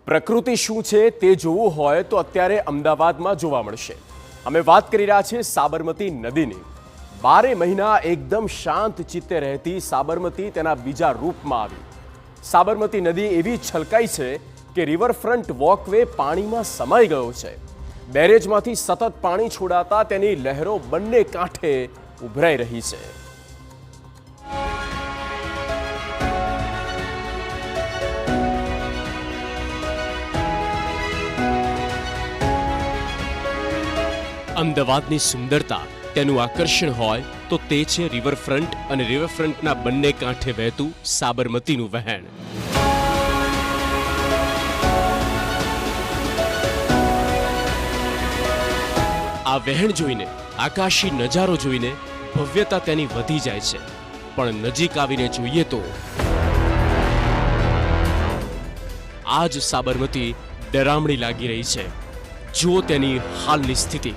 પ્રકૃતિ શું છે તે જોવું હોય તો અત્યારે અમદાવાદમાં જોવા મળશે। અમે વાત કરી રહ્યા છીએ સાબરમતી નદીની। 12 મહિના એકદમ શાંત ચિત્તે રહેતી સાબરમતી તેના બીજા રૂપમાં આવી। સાબરમતી નદી એવી છલકાઈ છે કે રિવરફ્રન્ટ વોકવે પાણીમાં સમાઈ ગયો છે। બેરેજમાંથી સતત પાણી છોડાતા તેની લહેરો બંને કાંઠે ઉભરાઈ રહી છે। અમદાવાદની સુંદરતા તેનું આકર્ષણ હોય તો તે છે રિવરફ્રન્ટ અને રિવરફ્રન્ટના બંને કાંઠે વહેતું સાબરમતીનું વહેણ। આ વહેણ જોઈને, આકાશી નજારો જોઈને ભવ્યતા તેની વધી જાય છે, પણ નજીક આવીને જોઈએ તો આજ સાબરમતી ડરામણી લાગી રહી છે। જુઓ તેની હાલની સ્થિતિ।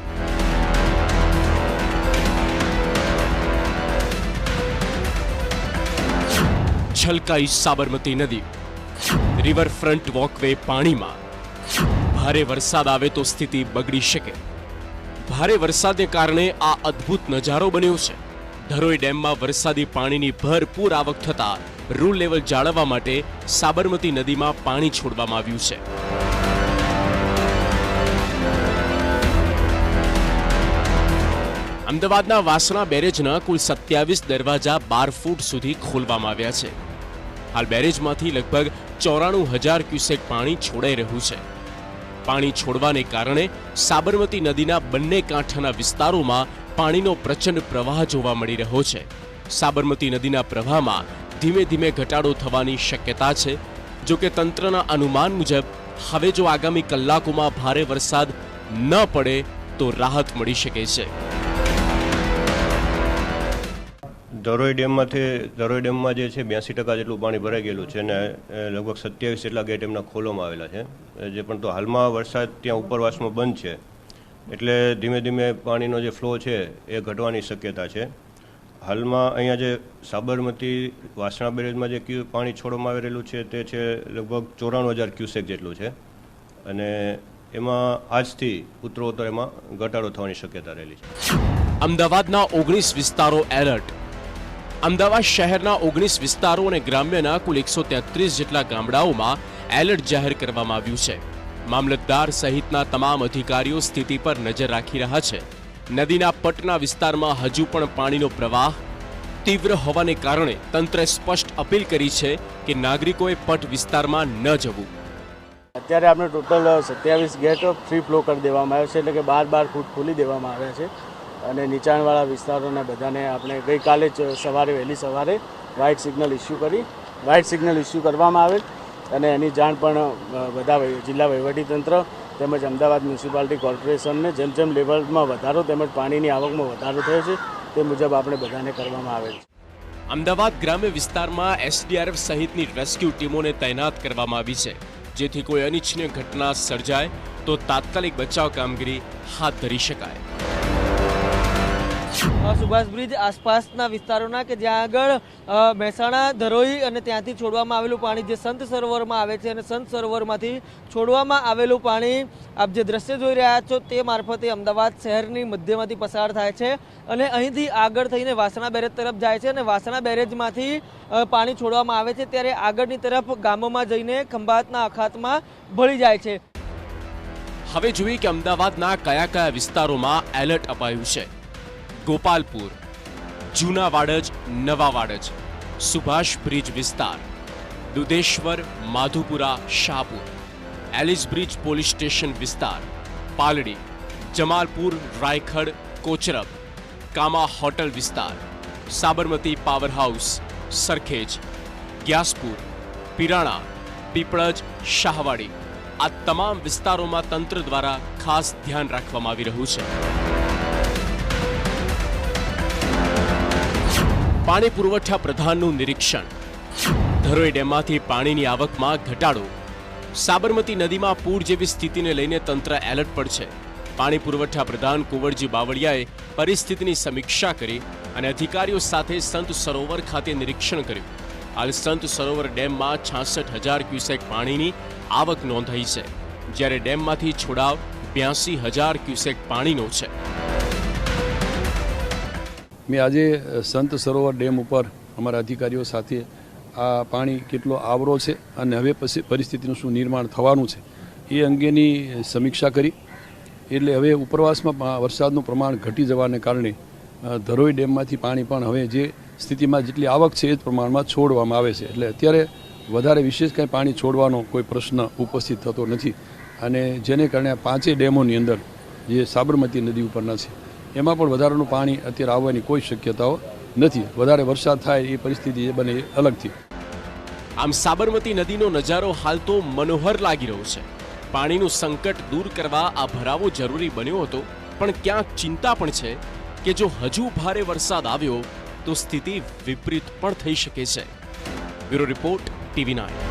છલકાઈ સાબરમતી નદી, રિવરફ્રન્ટ વોકવે પાણીમાં। ભારે વરસાદ આવે તો સ્થિતિ બગડી શકે। ભારે વરસાદને કારણે આ અદ્ભુત નજારો બન્યો છે। ધરોઈ ડેમમાં વરસાદી પાણીની ભરપૂર આવક થતા રૂલ લેવલ જાળવવા માટે સાબરમતી નદીમાં પાણી છોડવામાં આવ્યું છે। અમદાવાદના વાસણા બેરેજના કુલ 27 દરવાજા 12 ફૂટ સુધી ખોલવામાં આવ્યા છે। હાલ બેરેજમાંથી લગભગ 94,000 ક્યુસેક પાણી છોડાઈ રહ્યું છે। પાણી છોડવાને કારણે સાબરમતી નદીના બંને કાંઠાના વિસ્તારોમાં પાણીનો પ્રચંડ પ્રવાહ જોવા મળી રહ્યો છે। સાબરમતી નદીના પ્રવાહમાં ધીમે ધીમે ઘટાડો થવાની શક્યતા છે। જો કે તંત્રના અનુમાન મુજબ હવે જો આગામી કલાકોમાં ભારે વરસાદ ન પડે તો રાહત મળી શકે છે। ધરોઈ ડેમમાં જે છે 82% જેટલું પાણી ભરાઈ ગયેલું છે અને લગભગ 27 જેટલા ગેટ એમના ખોલવામાં આવેલા છે। જે પણ તો હાલમાં વરસાદ ત્યાં ઉપરવાસમાં બંધ છે, એટલે ધીમે ધીમે પાણીનો જે ફ્લો છે એ ઘટવાની શક્યતા છે। હાલમાં અહીંયા જે સાબરમતી વાસણા બેરેજમાં જે પાણી છોડવામાં આવી રહેલું છે તે છે લગભગ 94,000 ક્યુસેક જેટલું છે અને એમાં આજથી ઉત્તરોત્તર એમાં ઘટાડો થવાની શક્યતા રહેલી છે। અમદાવાદના 19 વિસ્તારો એલર્ટ। અમદાવાદ શહેરના 19 વિસ્તારો અને ગ્રામ્યના કુલ 133 જેટલા ગામડાઓમાં એલર્ટ જાહેર કરવામાં આવ્યું છે। મામલતદાર સહિતના તમામ અધિકારીઓ સ્થિતિ પર નજર રાખી રહ્યા છે। નદીના પટના વિસ્તારમાં હજુ પણ પાણીનો પ્રવાહ તીવ્ર હોવાને કારણે તંત્રે સ્પષ્ટ અપીલ કરી છે કે નાગરિકોએ પટ વિસ્તારમાં ન જવું। અત્યારે આપણે ટોટલ 27 ગેટ ફ્રી ફ્લો કરી દેવામાં આવ્યો છે, એટલે કે 12 ફૂટ ખોલી દેવામાં આવ્યા છે અને નીચાણવાળા વિસ્તારોને બધાને આપણે ગઈકાલે જ વહેલી સવારે વ્હાઇટ સિગ્નલ ઇસ્યુ કરવામાં આવેલ અને એની જાણ પણ બધા જિલ્લા વહીવટીતંત્ર તેમજ અમદાવાદ મ્યુનિસિપાલિટી કોર્પોરેશનને જેમ જેમ લેવલમાં વધારો તેમજ પાણીની આવકમાં વધારો થયો છે તે મુજબ આપણે બધાને કરવામાં આવેલ છે। અમદાવાદ ગ્રામ્ય વિસ્તારમાં એસડીઆરએફ સહિતની રેસ્ક્યુ ટીમોને તૈનાત કરવામાં આવી છે, જેથી કોઈ અનિચ્છનીય ઘટના સર્જાય તો તાત્કાલિક બચાવ કામગીરી હાથ ધરી શકાય। સુભાષ બ્રિજ આસપાસના વિસ્તારોના કે જ્યાં આગળ મહેસાણા ધરોઈ અને ત્યાંથી છોડવામાં આવેલું પાણી જે સંત સરોવરમાં આવે છે અને સંત સરોવરમાંથી છોડવામાં આવેલું પાણી આપ જે દ્રશ્ય જોઈ રહ્યા છો તે મારફતે અમદાવાદ શહેરની મધ્યમાંથી પસાર થાય છે અને અહીંથી આગળ થઈને વાસણા બેરેજ તરફ જાય છે અને વાસણા બેરેજમાંથી પાણી છોડવામાં આવે છે ત્યારે આગળની તરફ ગામોમાં જઈને ખંભાતના અખાતમાં ભળી જાય છે। હવે જોઈએ કે અમદાવાદના કયા કયા વિસ્તારોમાં એલર્ટ અપાયું છે। ગોપાલપુર, જૂના વાડજ, નવા વાડજ, સુભાષ બ્રિજ વિસ્તાર, Dudheshwar, Madhupura, Shahpur, Ellis bridge police station વિસ્તાર, પાલડી, જમાલપુર, રાયખડ, કોચરબ, કામા હોટલ વિસ્તાર, સાબરમતી પાવર હાઉસ, સરખેજ, ગ્યાસપુર, પીરાણા, પીપળજ, શાહવાડી આ તમામ વિસ્તારોમાં તંત્ર દ્વારા ખાસ ધ્યાન રાખવામાં આવી રહ્યું છે। પાણી પુરવઠા પ્રધાનનું નિરીક્ષણ। ધરોઈ ડેમમાંથી પાણીની આવકમાં ઘટાડો। સાબરમતી નદીમાં પૂર જેવી સ્થિતિને લઈને તંત્ર એલર્ટ પર છે। પાણી પુરવઠા પ્રધાન કુંવરજી બાવળિયાએ પરિસ્થિતિની સમીક્ષા કરી અને અધિકારીઓ સાથે સંત સરોવર ખાતે નિરીક્ષણ કર્યું। હાલ સંત સરોવર ડેમમાં 66,000 ક્યુસેક પાણીની આવક નોંધાઈ છે, જ્યારે ડેમમાંથી છોડાવ 82,000 ક્યુસેક પાણીનો છે. મેં આજે સંત સરોવર ડેમ ઉપર અમારા અધિકારીઓ સાથે આ પાણી કેટલો આવરો છે અને હવે પછી પરિસ્થિતિનું શું નિર્માણ થવાનું છે એ અંગેની સમીક્ષા કરી. એટલે હવે ઉપરવાસમાં વરસાદનું પ્રમાણ ઘટી જવાને કારણે ધરોઈ ડેમમાંથી પાણી પણ હવે જે સ્થિતિમાં જેટલી આવક છે એ જ પ્રમાણમાં છોડવામાં આવે છે. એટલે અત્યારે વધારે વિશેષ કંઈ પાણી છોડવાનો કોઈ પ્રશ્ન ઉપસ્થિત થતો નથી. અને જેને કારણે આ 5 ડેમોની અંદર જે સાબરમતી નદી ઉપરના છે એમાં પણ વધારાનું પાણી અત્યારે આવવાની કોઈ શક્યતાઓ નથી. વધારે વરસાદ થાય એ પરિસ્થિતિ જે બને એ અલગથી. આમ સાબરમતી નદીનો નજારો હાલ તો મનોહર લાગી રહ્યો છે. પાણીનું સંકટ દૂર કરવા આ ભરાવો જરૂરી બન્યો હતો, પણ ક્યાંક ચિંતા પણ છે કે જો હજુ ભારે વરસાદ આવ્યો તો સ્થિતિ વિપરીત પણ થઈ શકે છે. Bureau report, TV9.